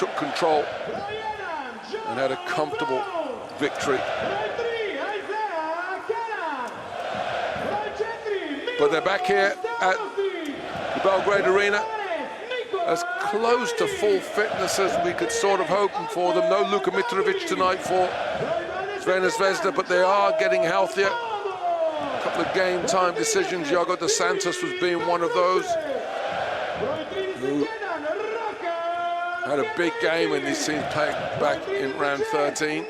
took control and had a comfortable victory. But they're back here at the Belgrade Arena, as close to full fitness as we could sort of hope for them. No Luka Mitrovic tonight for Crvena Zvezda, but they are getting healthier. A couple of game time decisions. Iago dos Santos was being one of those, who had a big game when these teams played back in round 13.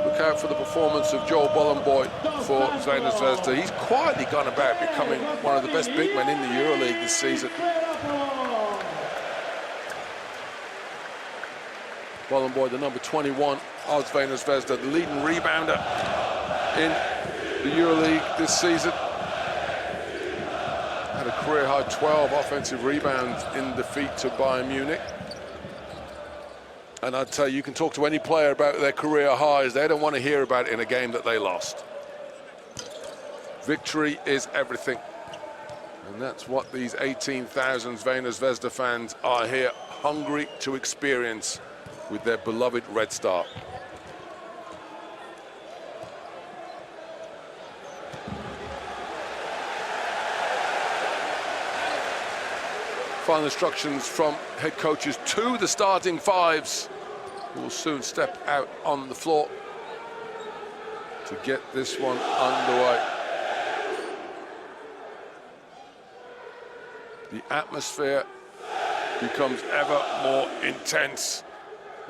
Look out for the performance of Joel Bolomboy for Crvena Zvezda. He's quietly gone about becoming one of the best big men in the Euroleague this season. Bolomboy, the number 21 of Crvena Zvezda, the leading rebounder in the Euroleague this season. Had a career-high 12 offensive rebounds in defeat to Bayern Munich. And I'd tell you, you can talk to any player about their career highs. They don't want to hear about it in a game that they lost. Victory is everything. And that's what these 18,000 Crvena Zvezda fans are here, hungry to experience with their beloved Red Star. Final instructions from head coaches to the starting fives, who will soon step out on the floor to get this one underway. The atmosphere becomes ever more intense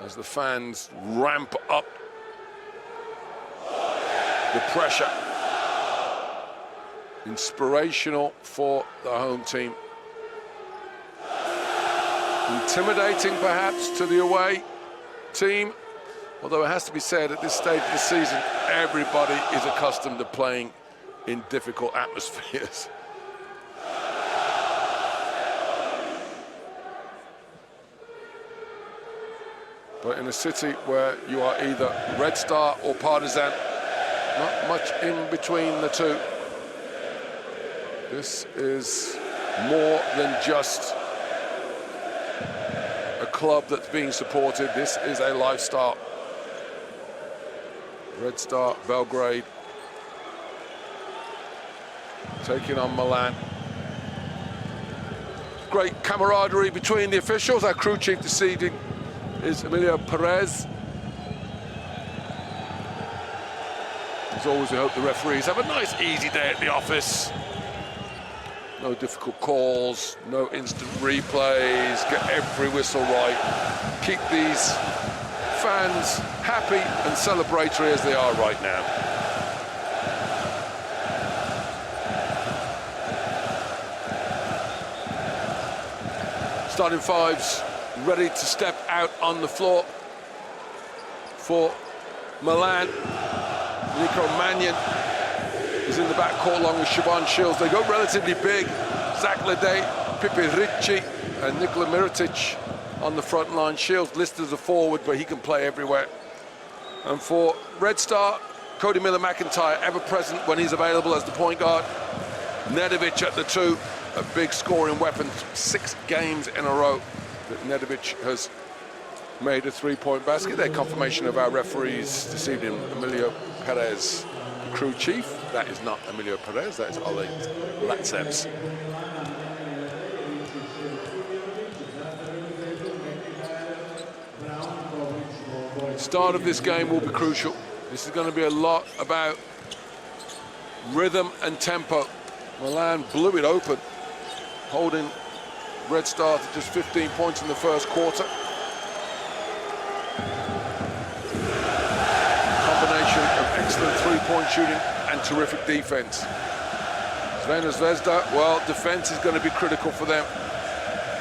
as the fans ramp up the pressure. Inspirational for the home team. Intimidating perhaps to the away team, although it has to be said at this stage of the season, everybody is accustomed to playing in difficult atmospheres. But in a city where you are either Red Star or Partizan, not much in between the two. This is more than just a club that's being supported. This is a lifestyle. Red Star Belgrade taking on Milan. Great camaraderie between the officials. Our crew chief this evening is Emilio Perez. As always, we hope the referees have a nice, easy day at the office. No difficult calls, no instant replays, get every whistle right. Keep these fans happy and celebratory as they are right now. Starting fives ready to step out on the floor for Milan. Nico Mannion is in the backcourt along with Siobhan Shields. They go relatively big. Zach Ledey, Pipi Ricci, and Nikola Mirotic on the front line. Shields listed as a forward, but he can play everywhere. And for Red Star, Cody Miller-McIntyre, ever present when he's available as the point guard. Nedovic at the two, a big scoring weapon. 6 games in a row that Nedovic has made a three-point basket. They're confirmation of our referees this evening, Emilio Perez, the crew chief. That is not Emilio Perez, that is Oleg Latsevs. The start of this game will be crucial. This is going to be a lot about rhythm and tempo. Milan blew it open, holding Red Star to just 15 points in the first quarter. Combination of excellent three-point shooting and terrific defense. Crvena Zvezda, well, defense is going to be critical for them.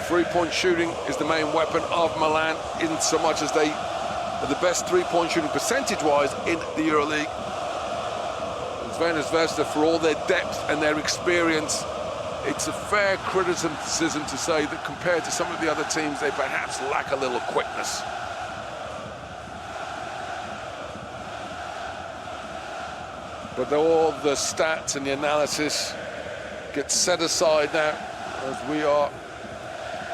Three-point shooting is the main weapon of Milan, in so much as they are the best three-point shooting percentage-wise in the Euroleague. Crvena Zvezda, for all their depth and their experience, it's a fair criticism to say that compared to some of the other teams, they perhaps lack a little quickness. But all the stats and the analysis get set aside now as we are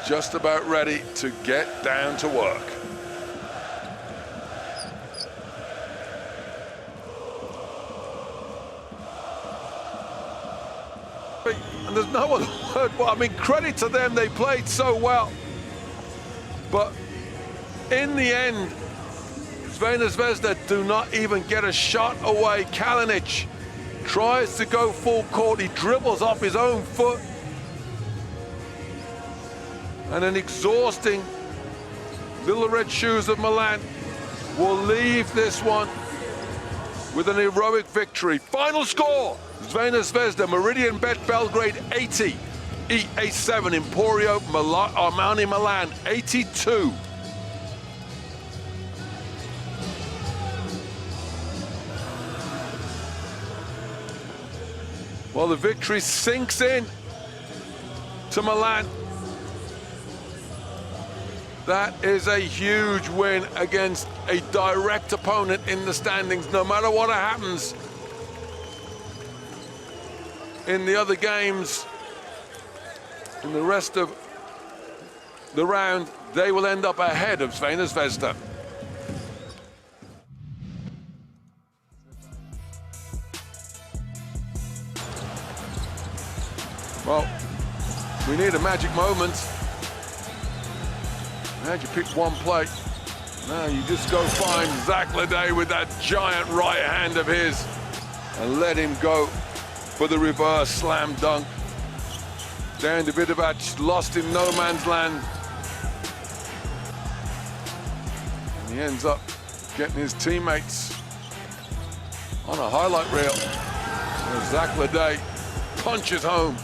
just about ready to get down to work. And there's no other word. Well, I mean, credit to them, they played so well. But in the end, Crvena Zvezda do not even get a shot away. Kalinic tries to go full court. He dribbles off his own foot. And an exhausting Little Red Shoes of Milan will leave this one with an heroic victory. Final score, Crvena Zvezda, Meridian Bet Belgrade 80, EA7 Emporio Armani Milan 82. Well, the victory sinks in to Milan. That is a huge win against a direct opponent in the standings. No matter what happens in the other games, in the rest of the round, they will end up ahead of Crvena Zvezda. Well, we need a magic moment. How'd you pick one play? Now you just go find Zach Leday with that giant right hand of his and let him go for the reverse slam dunk. Dejan Davidovac lost in no man's land. And he ends up getting his teammates on a highlight reel. And Zach Leday punches home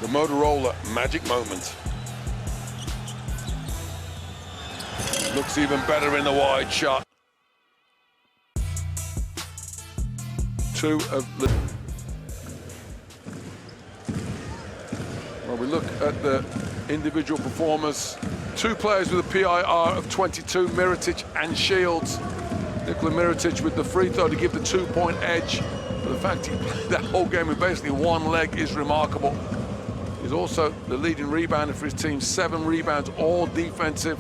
the Motorola magic moment. Looks even better in the wide shot. Two of the... Well, we look at the individual performers. Two players with a PIR of 22, Mirotic and Shields. Nikola Mirotic with the free throw to give the 2-point edge. But the fact he played that whole game with basically one leg is remarkable. He's also the leading rebounder for his team, 7 rebounds, all defensive.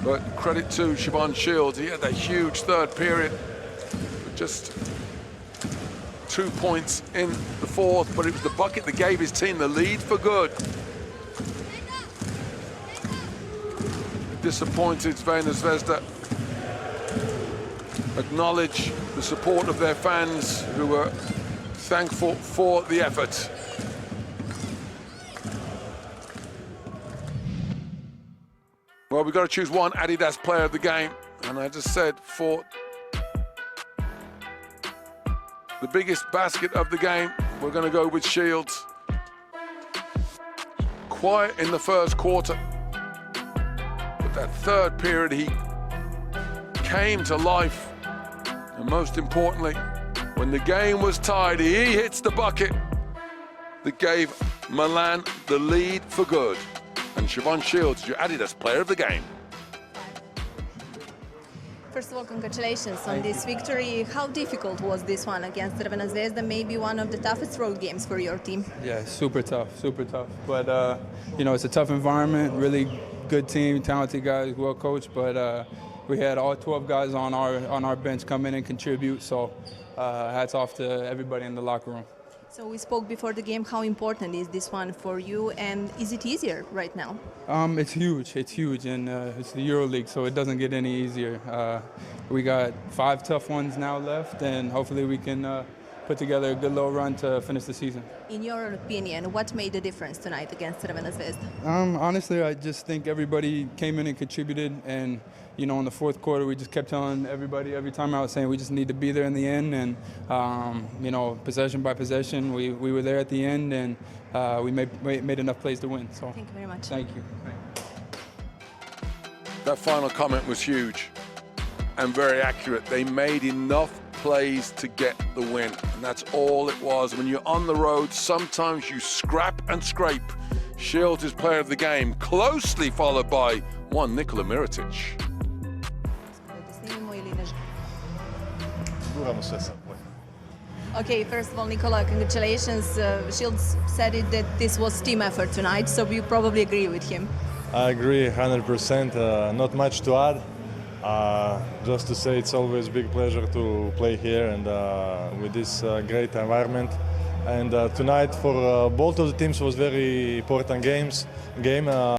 But credit to Siobhan Shields, he had that huge third period, just 2 points in the fourth, but it was the bucket that gave his team the lead for good. Disappointed Crvena Zvezda acknowledge the support of their fans who were thankful for the effort. Well, we've got to choose one Adidas player of the game. And I just said for the biggest basket of the game, we're going to go with Shields. Quiet in the first quarter. But that third period, he came to life. And most importantly, when the game was tied, he hits the bucket that gave Milan the lead for good. And Siobhan Shields, your Adidas player of the game. First of all, congratulations on this victory. How difficult was this one against Crvena Zvezda? Maybe one of the toughest road games for your team. Yeah, super tough, super tough. But, you know, it's a tough environment, really good team, talented guys, well coached. But we had all 12 guys on our bench come in and contribute. So hats off to everybody in the locker room. So we spoke before the game. How important is this one for you, and is it easier right now? It's huge, and it's the Euroliga, so it doesn't get any easier. We got 5 tough ones now left, and hopefully we can put together a good little run to finish the season. In your opinion, what made the difference tonight against Crvena Zvezda? Honestly, I just think everybody came in and contributed, and you know, in the fourth quarter, we just kept telling everybody every time I was saying we just need to be there in the end, and you know, possession by possession, we were there at the end, and we made enough plays to win. So thank you very much. Thank you. That final comment was huge and very accurate. They made enough plays to get the win, and that's all it was. When you're on the road, sometimes you scrap and scrape. Shields is player of the game, closely followed by one Nikola Mirotic. Duramo sve sad. Okay, first of all, Nicola, congratulations. Shields said it that this was team effort tonight, so you probably agree with him. I agree 100%. Not much to add. Just to say it's always a big pleasure to play here and with this great environment. And tonight for both of the teams was very important game.